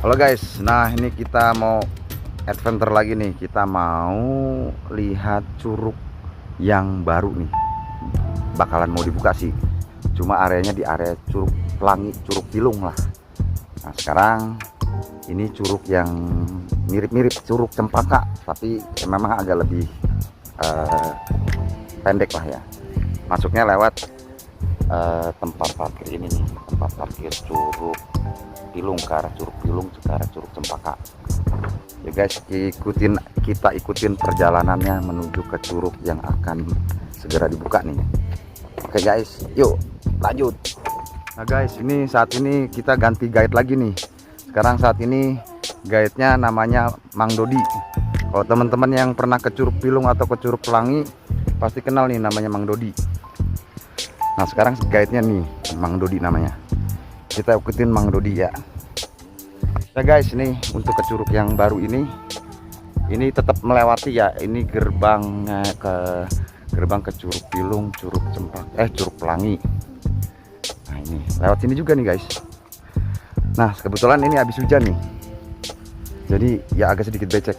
Halo guys, nah ini kita mau adventure lagi nih. Kita mau lihat curug yang baru nih. Bakalan mau dibuka sih. Cuma areanya di area Curug Pelangi, Curug Pilung lah. Nah sekarang ini curug yang mirip-mirip Curug Cempaka, tapi memang agak lebih pendek lah ya. Masuknya lewat tempat parkir ini nih, tempat parkir Curug Pilung, ke arah Curug Pilung, ke arah Curug Cempaka. Ya guys, kita ikutin perjalanannya menuju ke curug yang akan segera dibuka nih. Oke guys, yuk lanjut. Nah guys, ini saat ini kita ganti guide lagi nih. Sekarang saat ini guide-nya namanya Mang Dodi. Kalau teman-teman yang pernah ke Curug Pilung atau ke Curug Pelangi pasti kenal nih namanya Mang Dodi. Nah sekarang guide-nya nih Mang Dodi namanya. Kita ikutin Mang Dodi ya. Nah guys, ini untuk ke curug yang baru ini tetap melewati ya. Ini gerbangnya gerbang ke Curug Pilung, Curug Cempaka, Curug Pelangi. Nah ini lewat sini juga nih guys. Nah kebetulan ini habis hujan nih, jadi ya agak sedikit becek.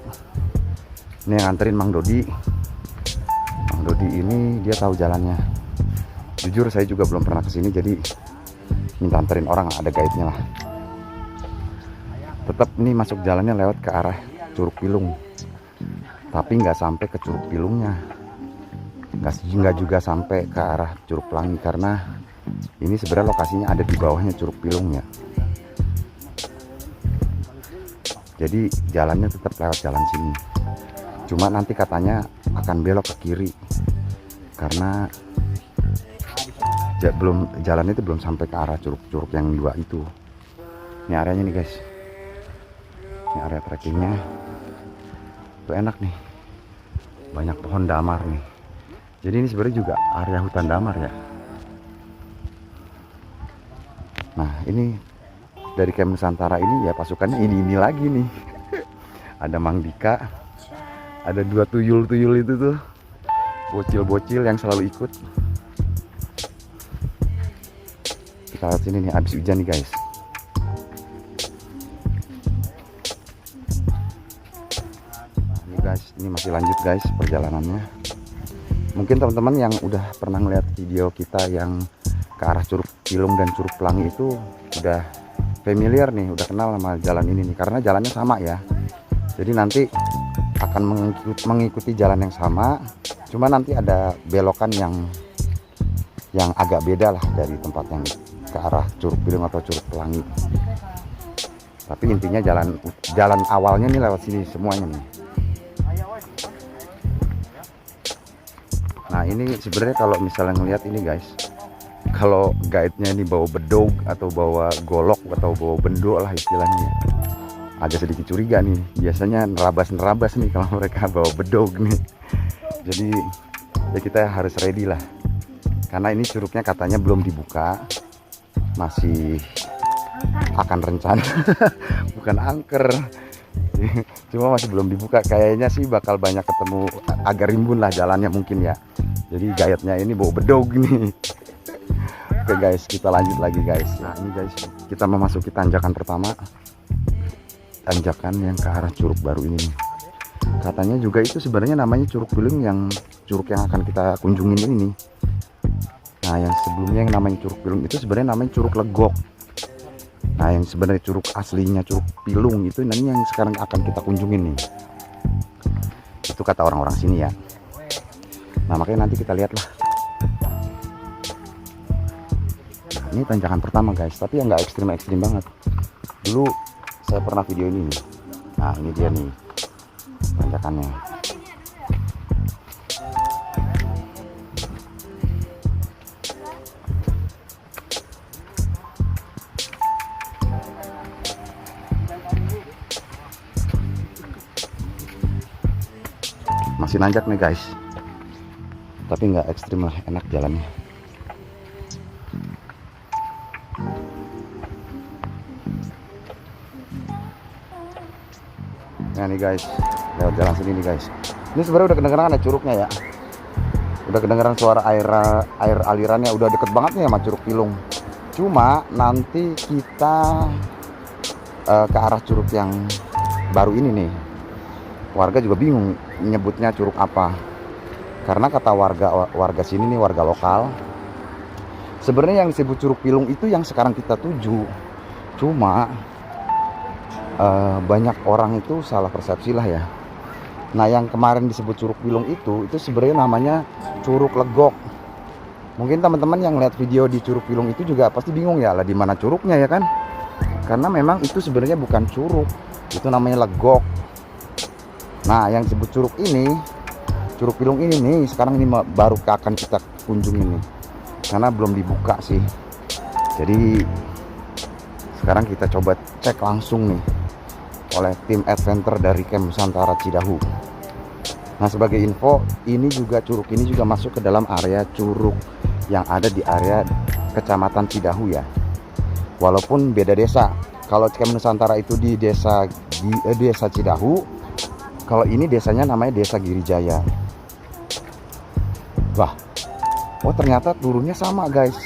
Ini yang nganterin Mang Dodi. Mang Dodi ini dia tahu jalannya. Jujur saya juga belum pernah kesini, jadi minta anterin orang, ada guide-nya lah. Tetap ini masuk jalannya lewat ke arah Curug Pilung, tapi nggak sampai ke Curug Pilungnya, nggak juga sampai ke arah Curug Pelangi, karena ini sebenarnya lokasinya ada di bawahnya Curug Pilungnya. Jadi jalannya tetap lewat jalan sini, cuma nanti katanya akan belok ke kiri karena jalan itu belum sampai ke arah curug-curug yang dua itu. Ini areanya nih guys, ini area trekkingnya tuh enak nih, banyak pohon damar nih. Jadi ini sebenarnya juga area hutan damar ya. Nah ini dari Camp Nusantara ini ya pasukannya ini lagi nih. Ada Mang Dika, ada dua tuyul-tuyul itu tuh, bocil-bocil yang selalu ikut. Kita lihat sini nih, habis hujan nih guys. Ini guys, ini masih lanjut guys perjalanannya. Mungkin teman-teman yang udah pernah ngeliat video kita yang ke arah Curug Pilung dan Curug Pelangi itu udah familiar nih, udah kenal sama jalan ini nih, karena jalannya sama ya. Jadi nanti akan mengikuti jalan yang sama, cuma nanti ada belokan yang agak beda lah dari tempat yang ke arah Curug Pilung atau Curug Pelangi. Tapi intinya jalan awalnya nih lewat sini semuanya nih. Nah ini sebenarnya kalau misalnya ngelihat ini guys, kalau guide-nya ini bawa bedog atau bawa golok atau bawa bendo lah istilahnya, agak sedikit curiga nih. Biasanya nerabas nih kalau mereka bawa bedog nih. Jadi ya kita harus ready lah, karena ini curugnya katanya belum dibuka, masih akan rencana bukan angker, cuma masih belum dibuka. Kayaknya sih bakal banyak ketemu, agak rimbun lah jalannya mungkin ya. Jadi guide-nya ini bawa bedog nih. Oke guys, kita lanjut lagi guys. Nah ini guys, kita memasuki tanjakan pertama, tanjakan yang ke arah curug baru ini nih. Katanya juga itu sebenarnya namanya Curug Pilung, yang curug yang akan kita kunjungin ini nih. Nah yang sebelumnya yang namanya Curug Pilung itu sebenarnya namanya Curug Legok. Nah yang sebenarnya curug aslinya Curug Pilung itu nanti yang sekarang akan kita kunjungin nih. Itu kata orang-orang sini ya. Nah makanya nanti kita lihat lah. Nah, ini tanjakan pertama guys, tapi yang nggak ekstrim banget. Dulu saya pernah video ini nih. Nah ini dia nih tanjakannya. Masih nanjak nih guys, tapi nggak ekstrim lah, enak jalannya. Nah nih guys, lewat jalan sini nih guys. Ini sebenarnya udah kedengeran ada curugnya ya, udah kedengeran suara air alirannya, udah deket banget nih sama Curug Pilung. Cuma nanti kita ke arah curug yang baru ini nih. Warga juga bingung nyebutnya curug apa. Karena kata warga sini nih, warga lokal, sebenarnya yang disebut Curug Pilung itu yang sekarang kita tuju. Cuma banyak orang itu salah persepsi lah ya. Nah, yang kemarin disebut Curug Pilung itu sebenarnya namanya Curug Legok. Mungkin teman-teman yang lihat video di Curug Pilung itu juga pasti bingung ya, lah di mana curugnya ya kan? Karena memang itu sebenarnya bukan curug, itu namanya legok. Nah, yang disebut curug ini, Curug Pilung ini nih, sekarang ini baru akan kita kunjungi nih, karena belum dibuka sih. Jadi sekarang kita coba cek langsung nih oleh tim adventure dari Camp Nusantara Cidahu. Nah, sebagai info, ini juga curug ini juga masuk ke dalam area curug yang ada di area Kecamatan Cidahu ya. Walaupun beda desa. Kalau Camp Nusantara itu di desa Cidahu, kalau ini desanya namanya Desa Girijaya. Wah, oh ternyata turunnya sama guys,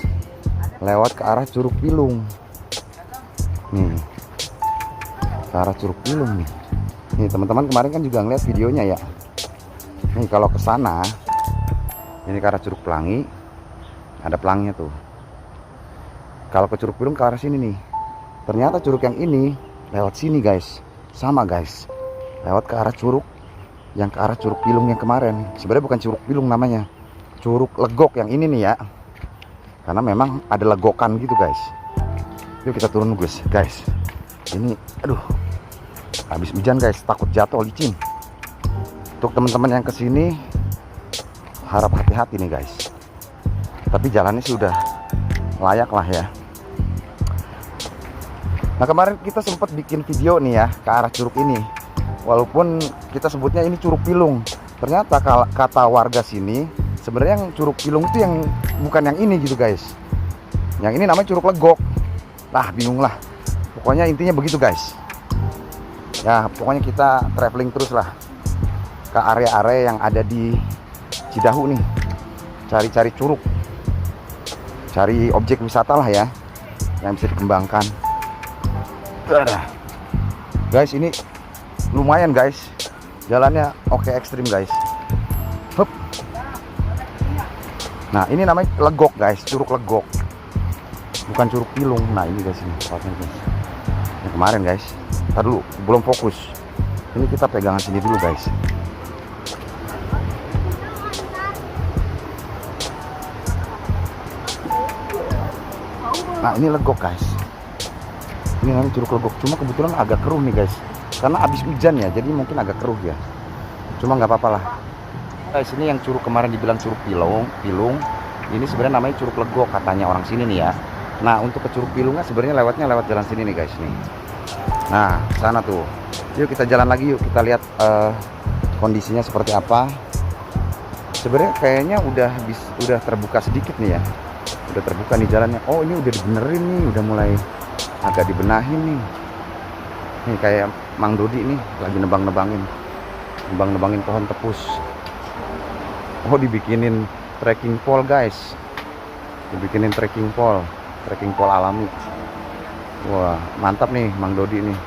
lewat ke arah Curug Pilung. Nih, ke arah Curug Pilung nih. Nih teman-teman kemarin kan juga ngeliat videonya ya. Nih kalau ke sana, ini ke arah Curug Pelangi, ada pelangnya tuh. Kalau ke Curug Pilung ke arah sini nih. Ternyata curug yang ini lewat sini guys, sama guys, lewat ke arah curug yang ke arah Curug Pilung yang kemarin. Sebenarnya bukan Curug Pilung namanya, Curug Legok yang ini nih ya. Karena memang ada legokan gitu guys. Yuk kita turun guys. Ini aduh, habis hujan guys, takut jatuh licin. Untuk teman-teman yang kesini harap hati-hati nih guys. Tapi jalannya sih udah layak lah ya. Nah, kemarin kita sempat bikin video nih ya ke arah curug ini. Walaupun kita sebutnya ini Curug Pilung, ternyata kata warga sini sebenarnya yang Curug Pilung itu yang bukan yang ini gitu guys. Yang ini namanya Curug Legok. Lah bingung lah. Pokoknya intinya begitu guys. Ya pokoknya kita traveling terus lah ke area-area yang ada di Cidahu nih. Cari-cari curug, cari objek wisata lah ya yang bisa dikembangkan. Guys, ini lumayan guys, jalannya oke, ekstrim guys. Hup. Nah ini namanya Legok guys, Curug Legok, bukan Curug Pilung. Nah ini guys, ini tempatnya guys. Yang kemarin guys, ntar dulu belum fokus. Ini kita pegangan sini dulu guys. Nah ini Legok guys, ini namanya Curug Legok. Cuma kebetulan agak keruh nih guys, karena habis hujan ya, jadi mungkin agak keruh ya. Cuma nggak apa-apa lah guys. Ini yang curug kemarin dibilang Curug Pilung, ini sebenarnya namanya Curug Legok katanya orang sini nih ya. Nah untuk ke Curug Pilungnya sebenarnya lewatnya lewat jalan sini nih guys nih. Nah sana tuh, yuk kita jalan lagi, yuk kita lihat kondisinya seperti apa. Sebenarnya kayaknya udah terbuka sedikit nih ya, udah terbuka nih jalannya. Oh ini udah dibenerin nih, udah mulai agak dibenahin nih. Nih kayak Mang Dodi nih lagi nebang-nebangin pohon tepus. Oh dibikinin trekking pole guys, dibikinin trekking pole alami. Wah mantap nih Mang Dodi nih.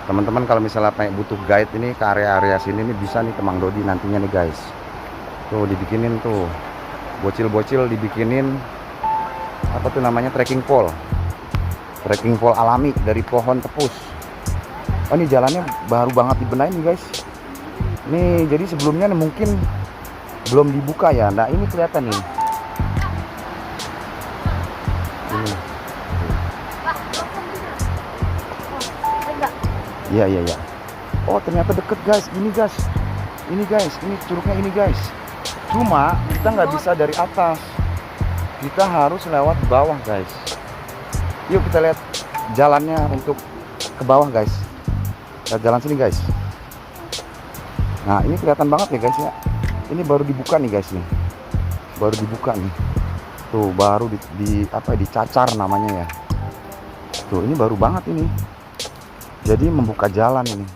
Teman-teman kalau misalnya butuh guide ini ke area-area sini nih, bisa nih ke Mang Dodi nantinya nih guys. Tuh dibikinin tuh, bocil-bocil dibikinin apa tuh namanya, trekking pole alami dari pohon tepus. Oh ini jalannya baru banget dibenahin nih guys. Nih jadi sebelumnya mungkin belum dibuka ya. Nah ini kelihatan nih. Ini. Iya. Oh ternyata deket guys. Ini guys. Ini curugnya ini guys. Cuma kita nggak bisa dari atas. Kita harus lewat bawah guys. Yuk kita lihat jalannya untuk ke bawah guys. Lihat jalan sini guys. Nah ini kelihatan banget ya guys ya. Ini baru dibuka nih guys nih. Baru dibuka nih. Tuh baru dicacar namanya ya. Tuh ini baru banget ini. Jadi membuka jalan ini.